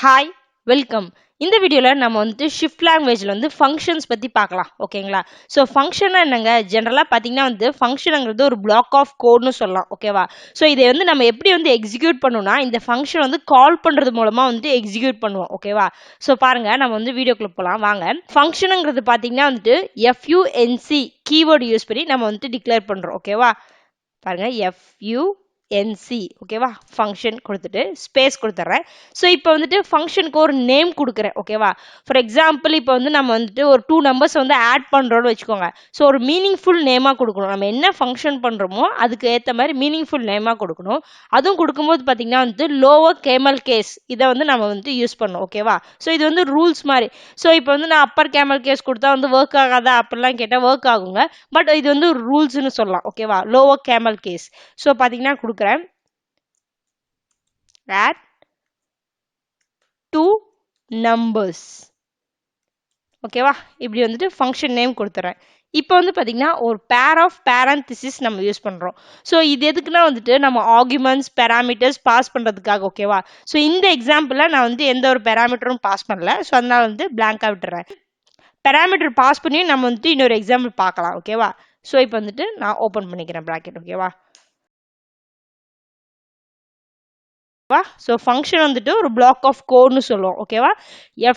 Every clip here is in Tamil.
Hi welcome. இந்த வீடியோவில் நம்ம வந்துட்டு ஷிஃப்ட் லாங்குவேஜில் வந்து ஃபங்க்ஷன்ஸ் பற்றி பார்க்கலாம். ஓகேங்களா? ஸோ ஃபங்க்ஷன்னா என்னங்க, ஜென்ரலாக பார்த்தீங்கன்னா வந்து ஃபங்க்ஷனுங்கிறது ஒரு பிளாக் ஆஃப் கோட்னு சொல்லலாம். ஓகேவா? ஸோ இதை வந்து நம்ம எப்படி வந்து எக்ஸிக்யூட் பண்ணணும்னா, இந்த ஃபங்க்ஷன் வந்து கால் பண்ணுறது மூலமாக வந்து எக்ஸிக்யூட் பண்ணுவோம். ஓகேவா? ஸோ பாருங்க, நம்ம வந்து வீடியோக்குள்ள போகலாம் வாங்க. ஃபங்க்ஷனுங்கிறது பார்த்தீங்கன்னா வந்துட்டு FUNC கீவேர்டு யூஸ் பண்ணி நம்ம வந்துட்டு டிக்ளேர் பண்ணுறோம். ஓகேவா? பாருங்க, FUNC. ஓகேவா? ஃபங்க்ஷன் கொடுத்துட்டு ஸ்பேஸ் கொடுத்துட்றேன். ஸோ இப்போ வந்துட்டு ஃபங்க்ஷனுக்கு ஒரு நேம் கொடுக்குறேன். ஓகேவா? ஃபார் எக்ஸாம்பிள் இப்போ வந்து நம்ம வந்துட்டு ஒரு 2 நம்பர்ஸ் வந்து ஆட் பண்ணுறோம்னு வச்சுக்கோங்க. ஸோ ஒரு மீனிங்ஃபுல் நேமாக கொடுக்கணும். நம்ம என்ன ஃபங்க்ஷன் பண்ணுறோமோ அதுக்கு ஏற்ற மாதிரி மீனிங்ஃபுல் நேமாக கொடுக்கணும். அதுவும் கொடுக்கும்போது பார்த்தீங்கன்னா வந்துட்டு லோவர் கேமல் கேஸ் இதை வந்து நம்ம வந்து யூஸ் பண்ணணும். ஓகேவா? ஸோ இது வந்து ரூல்ஸ் மாதிரி. ஸோ இப்போ வந்து நான் அப்பர் கேமல் கேஸ் கொடுத்தா வந்து ஒர்க் ஆகாதா அப்படிலாம் கேட்டால் ஒர்க் ஆகுங்க. பட் இது வந்து ரூல்ஸ்னு சொல்லலாம். ஓகேவா? Lower camel case. ஸோ பார்த்தீங்கன்னா கொடுக்குறேன் add two numbers. ஓகேவா? இப்படி வந்துட்டு ஃபங்க்ஷன் நேம் கொடுத்துறேன். இப்போ வந்து பார்த்தீங்கன்னா ஒரு பேர் ஆஃப் பேரந்திசிஸ் நம்ம யூஸ் பண்ணுறோம். ஸோ இது எதுக்குன்னா வந்துட்டு நம்ம ஆர்குமெண்ட்ஸ் பேராமீட்டர்ஸ் பாஸ் பண்ணுறதுக்காக. ஓகேவா? ஸோ இந்த எக்ஸாம்பிளில் நான் வந்து எந்த ஒரு பேராமீட்டரும் பாஸ் பண்ணல. ஸோ அதனால வந்து பிளாங்காக விட்டுறேன். பேராமீட்டர் பாஸ் பண்ணி நம்ம வந்துட்டு இன்னொரு எக்ஸாம்பிள் பார்க்கலாம். ஓகேவா? ஸோ இப்போ வந்துட்டு நான் ஓப்பன் பண்ணிக்கிறேன் ப்ராக்கெட். ஓகேவா? ஸோ ஃபங்க்ஷன் வந்துட்டு ஒரு பிளாக் ஆஃப் கோட்னு சொல்லுவோம். ஓகேவா?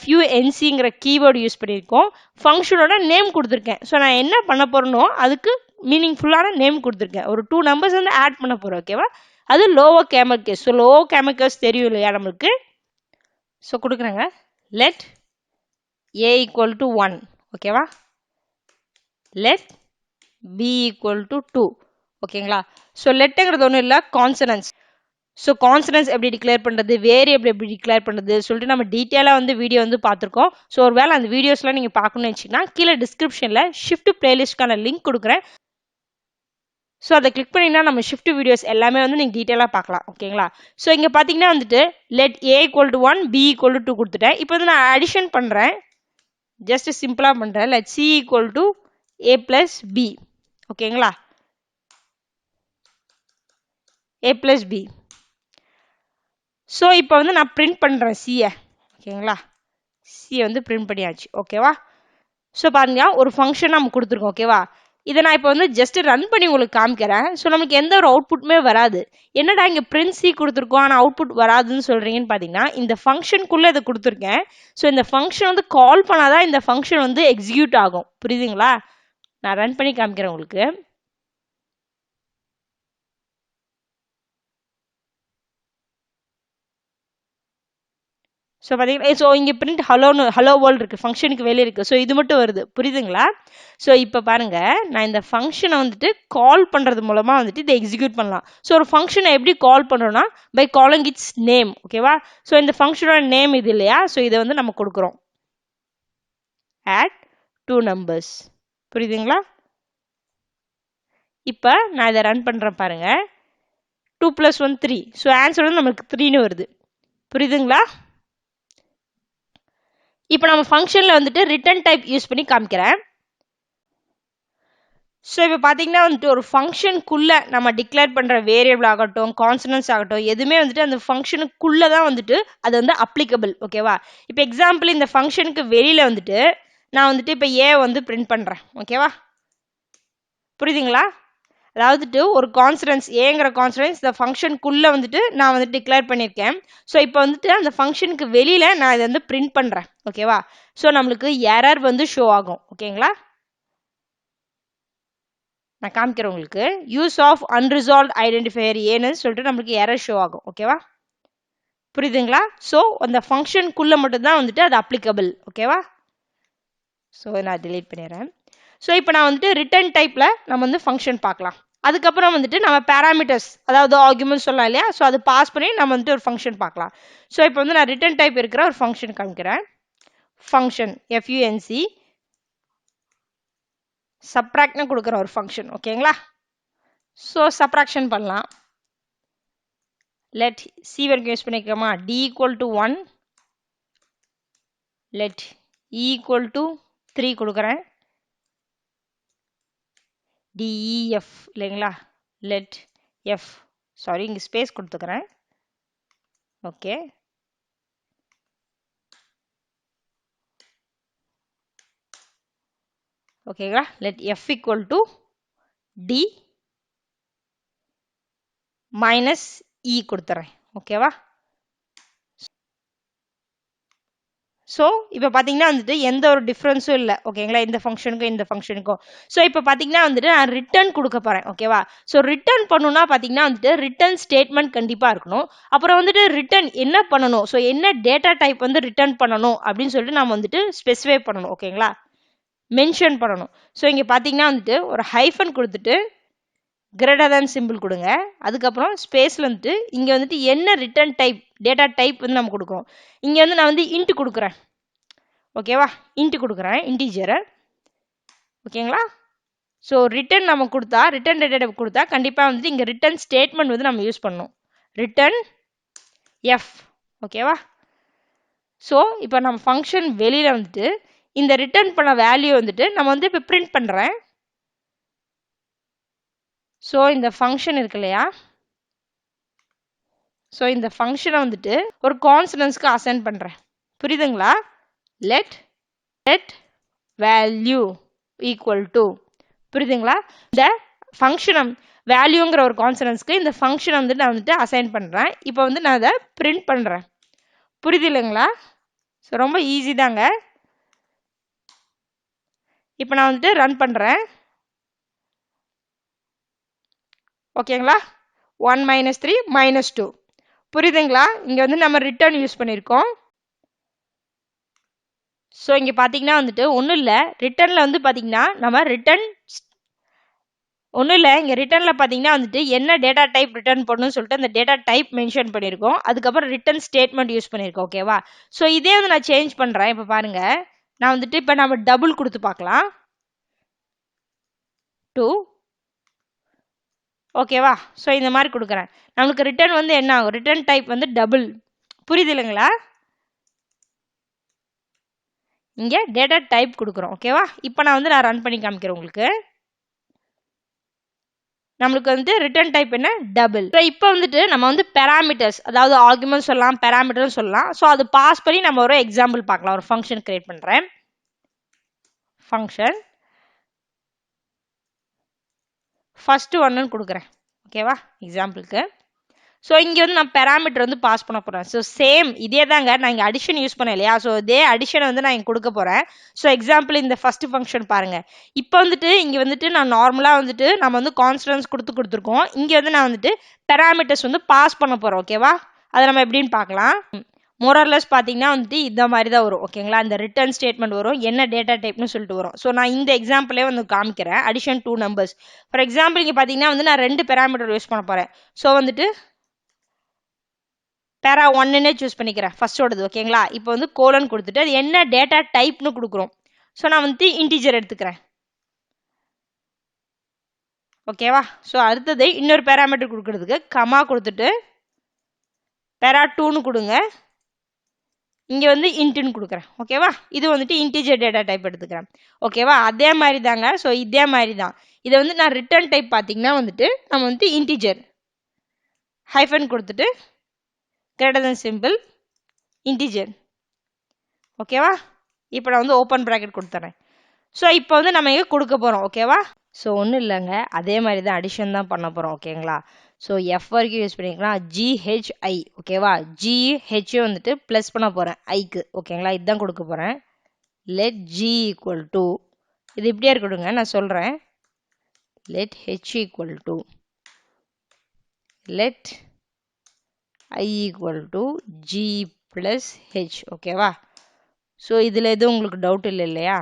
FUNCங்கிற கீவேர்டு யூஸ் பண்ணியிருக்கோம். ஃபங்க்ஷனோட நேம் கொடுத்துருக்கேன். ஸோ நான் என்ன பண்ண போறேனோ அதுக்கு மீனிங்ஃபுல்லான நேம் கொடுத்துருக்கேன். ஒரு 2 நம்பர்ஸ் வந்து ஆட் பண்ண போறோம். ஓகேவா? அது lower camel case. So lower camel case தெரியும் இல்லையா நம்மளுக்கு? ஸோ கொடுக்குறேங்க. Let A equal to 1. ஓகேவா? Let B equal to 2. ஓகேங்களா? ஸோ லெட்டுங்கிறது ஒன்றும் இல்லை, கான்சனன்ஸ். ஸோ கான்சனன்ஸ் எப்படி டிக்ளேர் பண்ணுறது, வேரியபிள் எப்படி டிக்ளேர் பண்ணுறது சொல்லிட்டு நம்ம டீட்டெயிலாக வந்து வீடியோ வந்து பார்த்துருக்கோம். ஸோ ஒரு வேளை அந்த வீடியோஸ்லாம் நீங்கள் பார்க்கணும்னு வச்சிங்கன்னா கீழே டிஸ்கிரிப்ஷனில் ஷிஃப்ட் பிளேலிஸ்ட்கான லிங்க் கொடுக்குறேன். ஸோ அதை கிளிக் பண்ணிங்கன்னா நம்ம ஷிஃப்ட் வீடியோஸ் எல்லாமே வந்து நீங்கள் டீட்டெயிலாக பார்க்கலாம். ஓகேங்களா? ஸோ இங்கே பார்த்தீங்கன்னா வந்துட்டு let A equal to 1 B equal to 2 கொடுத்துட்டேன். இப்போ வந்து நான் அடிஷன் பண்ணுறேன். ஜஸ்ட் சிம்பிளாக பண்ணுறேன். Let C equal to A plus B. ஓகேங்களா? A plus B. ஸோ இப்போ வந்து நான் பிரிண்ட் பண்ணுறேன் சியை. ஓகேங்களா? சியை வந்து பிரிண்ட் பண்ணியாச்சு. ஓகேவா? ஸோ பாருங்க, ஒரு ஃபங்க்ஷன் நம்ம கொடுத்துருக்கோம். ஓகேவா? இதை நான் இப்போ வந்து ஜஸ்ட் ரன் பண்ணி உங்களுக்கு காமிக்கிறேன். ஸோ நமக்கு எந்த ஒரு அவுட்புட்டுமே வராது. என்னடா இங்கே பிரிண்ட் சி கொடுத்துருக்கோம் ஆனால் அவுட்புட் வராதுன்னு சொல்கிறீங்கன்னு பார்த்தீங்கன்னா, இந்த ஃபங்க்ஷனுக்குள்ளே இதை கொடுத்துருக்கேன். ஸோ இந்த ஃபங்க்ஷன் வந்து கால் பண்ணாதான் இந்த ஃபங்க்ஷன் வந்து எக்ஸிக்யூட் ஆகும். புரியுதுங்களா? நான் ரன் பண்ணி காமிக்கிறேன் உங்களுக்கு. ஸோ பார்த்தீங்கன்னா, ஸோ இங்கே பிரிண்ட் ஹலோ வேர்ல்டு இருக்குது, ஃபங்க்ஷனுக்கு வெளியே இருக்குது. ஸோ இது மட்டும் வருது. புரியுதுங்களா? ஸோ இப்போ பாருங்கள், நான் இந்த ஃபங்க்ஷனை வந்துட்டு கால் பண்ணுறது மூலமாக வந்துட்டு இதை எக்ஸிக்யூட் பண்ணலாம். ஸோ ஒரு ஃபங்க்ஷனை எப்படி கால் பண்ணுறோன்னா பை காலிங் இட்ஸ் நேம். ஓகேவா? ஸோ இந்த ஃபங்க்ஷனோட நேம் இது இல்லையா? ஸோ இதை வந்து நம்ம கொடுக்குறோம். Add 2 numbers. புரியுதுங்களா? இப்போ நான் இதை ரன் பண்ணுறேன் பாருங்கள். 2 + 1 3. ஸோ ஆன்சர் வந்து நம்மளுக்கு 3ன்னு வருது. புரியுதுங்களா? இப்போ நம்ம ஃபங்க்ஷனில் வந்துட்டு ரிட்டர்ன் டைப் யூஸ் பண்ணி காமிக்கிறேன். ஸோ இப்போ பார்த்தீங்கன்னா வந்துட்டு ஒரு ஃபங்க்ஷனுக்குள்ளே நம்ம டிக்ளேர் பண்ணுற வேரியபிள் ஆகட்டும், கான்சனன்ஸ் ஆகட்டும், எதுவுமே வந்துட்டு அந்த ஃபங்க்ஷனுக்குள்ளே தான் வந்துட்டு அது வந்து அப்ளிகபிள். ஓகேவா? இப்போ எக்ஸாம்பிள் இந்த ஃபங்க்ஷனுக்கு வெளியில் வந்துட்டு நான் வந்துட்டு இப்போ ஏ வந்து பிரிண்ட் பண்ணுறேன். ஓகேவா? புரியுதுங்களா? அதாவது ஒரு கான்சனன்ஸ் ஏங்கிற கான்சனன்ஸ் இந்த ஃபங்க்ஷனுக்குள்ளே வந்துட்டு நான் வந்து டிக்ளேர் பண்ணியிருக்கேன். ஸோ இப்போ வந்துட்டு அந்த ஃபங்க்ஷனுக்கு வெளியில் நான் இதை வந்து பிரிண்ட் பண்ணுறேன். ஓகேவா? ஸோ நம்மளுக்கு எரர் வந்து ஷோ ஆகும். ஓகேங்களா? நான் காமிக்கிறேன் உங்களுக்கு. யூஸ் ஆஃப் அன்ரிசால்வ் ஐடென்டிஃபையர் ஏன்னு சொல்லிட்டு நம்மளுக்கு எரர் ஷோ ஆகும். ஓகேவா? புரியுதுங்களா? ஸோ அந்த ஃபங்க்ஷனுக்குள்ளே மட்டும்தான் வந்துட்டு அது அப்ளிகபிள். ஓகேவா? ஸோ நான் டிலீட் பண்ணிடுறேன். ஸோ இப்போ நான் வந்துட்டு ரிட்டர்ன் டைப்பில் நம்ம வந்து ஃபங்க்ஷன் பார்க்கலாம். அதுக்கப்புறம் வந்துட்டு நம்ம பேராமீட்டர்ஸ், அதாவது ஆர்குமெண்ட் சொல்லலாம் இல்லையா? ஸோ அது பாஸ் பண்ணி நம்ம வந்துட்டு ஒரு ஃபங்க்ஷன் பார்க்கலாம். ஸோ இப்போ வந்து நான் ரிட்டர்ன் டைப் இருக்கிற ஒரு ஃபங்க்ஷன் காமிக்கிறேன். ஃபங்க்ஷன் FUNC சப்ராக்ட்னு கொடுக்குற ஒரு ஃபங்க்ஷன். ஓகேங்களா? ஸோ சப்ராக்ஷன் பண்ணலாம். லெட் சி வரைக்கும் யூஸ் பண்ணிக்கலாமா? D equal to 1. Let E equal to 3 கொடுக்குறேன். DEF இல்லைங்களா? லெட் F, சாரி இங்கே ஸ்பேஸ் கொடுத்துக்கிறேன். ஓகே. ஓகேங்களா. Let f equal to d minus e கொடுத்துறேன். ஓகேவா. ஸோ இப்போ பார்த்தீங்கன்னா வந்துட்டு எந்த ஒரு டிஃப்ரென்ஸும் இல்லை. ஓகேங்களா, இந்த ஃபங்க்ஷனுக்கும் இந்த ஃபங்க்ஷனுக்கும். ஸோ இப்போ பார்த்தீங்கன்னா வந்துட்டு நான் ரிட்டர்ன் கொடுக்க போகிறேன். ஓகேவா. ஸோ ரிட்டர்ன் பண்ணணும்னா பார்த்தீங்கன்னா வந்துட்டு ரிட்டர்ன் ஸ்டேட்மெண்ட் கண்டிப்பாக இருக்கணும். அப்புறம் வந்துட்டு ரிட்டர்ன் என்ன பண்ணணும், ஸோ என்ன டேட்டா டைப் வந்து ரிட்டர்ன் பண்ணணும் அப்படின்னு சொல்லிட்டு நம்ம வந்துட்டு ஸ்பெசிஃபை பண்ணணும். ஓகேங்களா, மென்ஷன் பண்ணணும். ஸோ இங்கே பார்த்தீங்கன்னா வந்துட்டு ஒரு ஹைஃபன் கொடுத்துட்டு கிரேட்டர் தேன் சிம்பிள் கொடுங்க. அதுக்கப்புறம் ஸ்பேஸில் வந்துட்டு இங்கே வந்துட்டு என்ன ரிட்டர்ன் டைப் டேட்டா டைப் வந்து நம்ம கொடுக்குறோம். இங்கே வந்து நான் வந்து இன்ட்டு கொடுக்குறேன். ஓகேவா, இன்ட்டு கொடுக்குறேன், இன்டீஜரை. ஓகேங்களா. ஸோ ரிட்டர்ன் நம்ம கொடுத்தா, ரிட்டர்ன் டேட்டா டைப் கொடுத்தா கண்டிப்பாக வந்துட்டு இங்கே ரிட்டர்ன் ஸ்டேட்மெண்ட் வந்து நம்ம யூஸ் பண்ணணும். Return F. ஓகேவா. ஸோ இப்போ நம்ம ஃபங்க்ஷன் வெளியில் வந்துட்டு இந்த ரிட்டர்ன் பண்ண வேல்யூ வந்துட்டு நம்ம வந்து இப்போ பிரிண்ட் பண்ணுறேன். ஸோ இந்த ஃபங்க்ஷன் இருக்கு இல்லையா, ஸோ இந்த ஃபங்க்ஷனை வந்துட்டு ஒரு கான்ஸ்டன்ட்ஸ்க்கு அசைன் பண்ணுறேன். புரியுதுங்களா. லெட் வேல்யூ ஈக்குவல் டு, புரியுதுங்களா. இந்த ஃபங்க்ஷனை வேல்யூங்கிற ஒரு கான்ஸ்டன்ட்ஸ்க்கு இந்த ஃபங்க்ஷனை வந்துட்டு நான் வந்துட்டு அசைன் பண்ணுறேன். இப்போ வந்து நான் அதை பிரிண்ட் பண்ணுறேன். புரியுது இல்லைங்களா. ஸோ ரொம்ப ஈஸி தாங்க. இப்போ நான் வந்துட்டு ரன் பண்ணுறேன். ஓகேங்களா. 1 - 3 - 2. புரியுதுங்களா. இங்கே வந்து நம்ம ரிட்டர்ன் யூஸ் பண்ணியிருக்கோம். ஸோ இங்கே பார்த்தீங்கன்னா வந்துட்டு ஒன்றும் இல்லை, ரிட்டர்னில் வந்து பார்த்தீங்கன்னா நம்ம ரிட்டர்ன் ஒன்றும் இல்லை, இங்கே ரிட்டர்னில் பார்த்தீங்கன்னா வந்துட்டு என்ன டேட்டா டைப் ரிட்டர்ன் பண்ணணும்னு சொல்லிட்டு அந்த டேட்டா டைப் மென்ஷன் பண்ணியிருக்கோம். அதுக்கப்புறம் ரிட்டர்ன் ஸ்டேட்மெண்ட் யூஸ் பண்ணியிருக்கோம். ஓகேவா. ஸோ இதே வந்து நான் சேஞ்ச் பண்ணுறேன். இப்போ பாருங்க, நான் வந்துட்டு இப்போ நம்ம டபுள் கொடுத்து பார்க்கலாம். 2. ஓகேவா. ஸோ இந்த மாதிரி கொடுக்குறேன். நம்மளுக்கு ரிட்டர்ன் வந்து என்ன ஆகும், ரிட்டர்ன் டைப் வந்து டபுள். புரியுது இல்லைங்களா. இங்கே டேட்டா டைப் கொடுக்குறோம். ஓகேவா. இப்போ நான் ரன் பண்ணி காமிக்கிறேன் உங்களுக்கு. நம்மளுக்கு வந்து ரிட்டர்ன் டைப் என்ன, டபுள். இப்போ வந்துட்டு நம்ம வந்து பேராமீட்டர்ஸ், அதாவது ஆர்குமெண்ட் சொல்லலாம், பேராமீட்டர் சொல்லலாம். ஸோ அது பாஸ் பண்ணி நம்ம ஒரு எக்ஸாம்பிள் பார்க்கலாம். ஒரு ஃபங்க்ஷன் கிரியேட் பண்ணுறேன். ஃபங்க்ஷன் ஃபர்ஸ்ட் ஒன்னு கொடுக்குறேன். ஓகேவா, எக்ஸாம்பிளுக்கு. ஸோ இங்கே வந்து நான் பேராமீட்டர் வந்து பாஸ் பண்ண போகிறேன். ஸோ சேம் இதே தாங்க, நான் இங்கே அடிஷன் யூஸ் பண்ணேன் இல்லையா. ஸோ இதே அடிஷனை வந்து நான் இங்கே கொடுக்க போகிறேன். ஸோ எக்ஸாம்பிள் இந்த ஃபர்ஸ்ட் ஃபங்க்ஷன் பாருங்கள். இப்போ வந்துட்டு இங்கே வந்துட்டு நான் நார்மலாக வந்துட்டு நம்ம வந்து கான்ஸ்டன்ஸ் கொடுத்துருக்கோம். இங்கே வந்து நான் வந்துட்டு பேராமீட்டர்ஸ் வந்து பாஸ் பண்ண போகிறோம். ஓகேவா, அதை நம்ம எப்படின்னு பார்க்கலாம். மோரர்லெஸ் பார்த்தீங்கன்னா வந்துட்டு இந்த மாதிரி தான் வரும். ஓகேங்களா, இந்த ரிட்டர்ன் ஸ்டேட்மெண்ட் வரும், என்ன டேட்டா டைப்னு சொல்லிட்டு வரும். ஸோ நான் இந்த எக்ஸாம்பிளே வந்து காமிக்கிறேன். Addition 2 numbers. ஃபார் எக்ஸாம்பிள் இங்கே பார்த்தீங்கன்னா வந்து நான் 2 பேராமீட்டர் யூஸ் பண்ண போகிறேன். ஸோ வந்துட்டு பேரா 1ன்னே சூஸ் பண்ணிக்கிறேன், ஃபர்ஸ்டோடது. ஓகேங்களா. இப்போ வந்து கோலன் கொடுத்துட்டு அது என்ன டேட்டா டைப்னு கொடுக்குறோம். ஸோ நான் வந்துட்டு இன்டீஜர் எடுத்துக்கிறேன். ஓகேவா. ஸோ அடுத்தது இன்னொரு பேராமீட்டர் கொடுக்கறதுக்கு கமா கொடுத்துட்டு பேரா 2ன்னு கொடுங்க. இங்கே வந்து இன்ட்டுன்னு கொடுக்குறேன். ஓகேவா. இது வந்துட்டு இன்டீஜர் டேட்டா டைப் எடுத்துக்கிறேன். ஓகேவா. அதே மாதிரி தாங்க. ஸோ இதே மாதிரி தான் இதை வந்து நான் ரிட்டர்ன் டைப் பார்த்தீங்கன்னா வந்துட்டு நம்ம வந்துட்டு இன்டீஜர் ஹைஃபன் கொடுத்துட்டு கிரேட்டர் தென் சிம்பிள் இன்டீஜர். ஓகேவா. இப்போ நான் வந்து ஓப்பன் ப்ராக்கெட் கொடுத்துறேன். ஸோ இப்போ வந்து நம்ம இங்கே கொடுக்க போகிறோம். ஓகேவா. ஸோ ஒன்றும் இல்லைங்க, அதே மாதிரி தான் அடிஷன் தான் பண்ண போகிறோம். ஓகேங்களா. ஸோ எஃப் வரைக்கும் யூஸ் பண்ணிக்கலாம், ஜிஹெச்ஐ. ஓகேவா. ஜிஹெச் வந்துட்டு ப்ளஸ் பண்ண போகிறேன் ஐக்கு. ஓகேங்களா, இதுதான் கொடுக்க போகிறேன். லெட் ஜி ஈக்குவல் டு, இது இப்படியே இருக்கட்டுங்க, நான் சொல்கிறேன். Let H equal to, let I equal to G plus H. ஓகேவா. ஸோ இதில் எதுவும் உங்களுக்கு டவுட் இல்லை இல்லையா.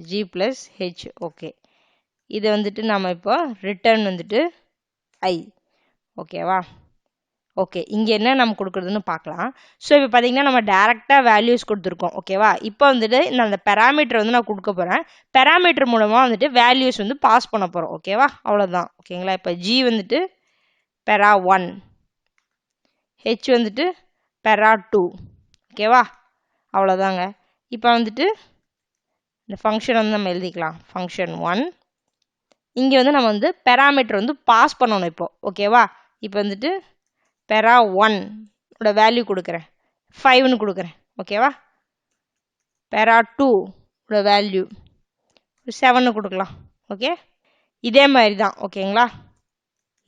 G plus H. ஓகே, இது வந்துட்டு நம்ம இப்போ ரிட்டர்ன் வந்துட்டு ஐ. ஓகேவா. ஓகே, இங்கே என்ன நம்ம கொடுக்குறதுன்னு பார்க்கலாம். ஸோ இப்போ பார்த்தீங்கன்னா நம்ம டேரெக்டாக வேல்யூஸ் கொடுத்துருக்கோம். ஓகேவா. இப்போ வந்துட்டு நான் அந்த பேராமீட்டர் வந்து நான் கொடுக்க போகிறேன். பேராமீட்டர் மூலமாக வந்துட்டு வேல்யூஸ் வந்து பாஸ் பண்ண போகிறோம். ஓகேவா, அவ்வளோதான். ஓகேங்களா. இப்போ ஜி வந்துட்டு பெரா 1, ஹெச் வந்துட்டு பெரா 2. ஓகேவா, அவ்வளோதாங்க. இப்போ வந்துட்டு இந்த ஃபங்க்ஷன் வந்து நம்ம எழுதிக்கலாம். ஃபங்க்ஷன் 1 இங்கே வந்து நம்ம வந்து பேராமீட்டர் வந்து பாஸ் பண்ணணும் இப்போ. ஓகேவா. இப்போ வந்துட்டு பெரா 1 வேல்யூ கொடுக்குறேன், 5ன்னு கொடுக்குறேன். ஓகேவா. பெரா 2 வேல்யூ 7 கொடுக்கலாம். ஓகே, இதே மாதிரி தான். ஓகேங்களா,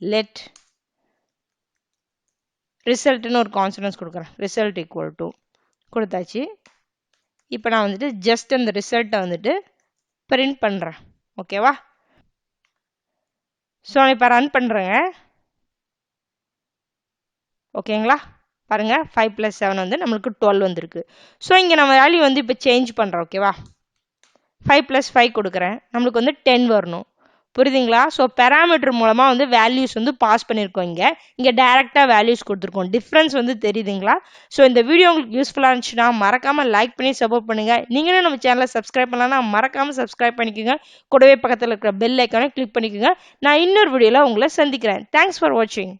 லெட் ரிசல்ட்னு ஒரு கான்ஸ்டன்ஸ் கொடுக்குறேன். ரிசல்ட் ஈக்குவல் டு கொடுத்தாச்சு. இப்போ நான் வந்துட்டு ஜஸ்ட் அந்த ரிசல்ட்டை வந்துட்டு பிரிண்ட் பண்ணுறேன். ஓகேவா, ஸோ நான் இப்போ ரன் பண்ணுறேங்க. ஓகேங்களா, பாருங்க 5 + 7 வந்து நம்மளுக்கு 12 வந்திருக்கு. ஸோ இங்கே நம்ம வேல்யூ வந்து இப்போ சேஞ்ச் பண்ணுறோம். ஓகேவா, 5 + 5 கொடுக்குறேன், நம்மளுக்கு வந்து 10 வரணும். புரியுதுங்களா? ஸோ பேராமீட்டர் மூலமாக வந்து வேல்யூஸ் வந்து பாஸ் பண்ணியிருக்கோம். இங்கே டைரெக்டாக வேல்யூஸ் கொடுத்துருக்கோம். டிஃப்ரென்ஸ் வந்து தெரியுதுங்களா? ஸோ இந்த வீடியோ உங்களுக்கு யூஸ்ஃபுல்லாக இருந்துச்சுன்னா மறக்காமல் லைக் பண்ணி சப்போர்ட் பண்ணுங்கள். நீங்களும் நம்ம சேனலை சப்ஸ்கிரைப் பண்ணலாம்னா மறக்காமல் சப்ஸ்கிரைப் பண்ணிக்கோங்க. கூடவே பக்கத்தில் இருக்கிற பெல் ஐக்கானை கிளிக் பண்ணிக்கோங்க. நான் இன்னொரு வீடியோவில் உங்களை சந்திக்கிறேன். தேங்க்ஸ் ஃபார் வாட்சிங்.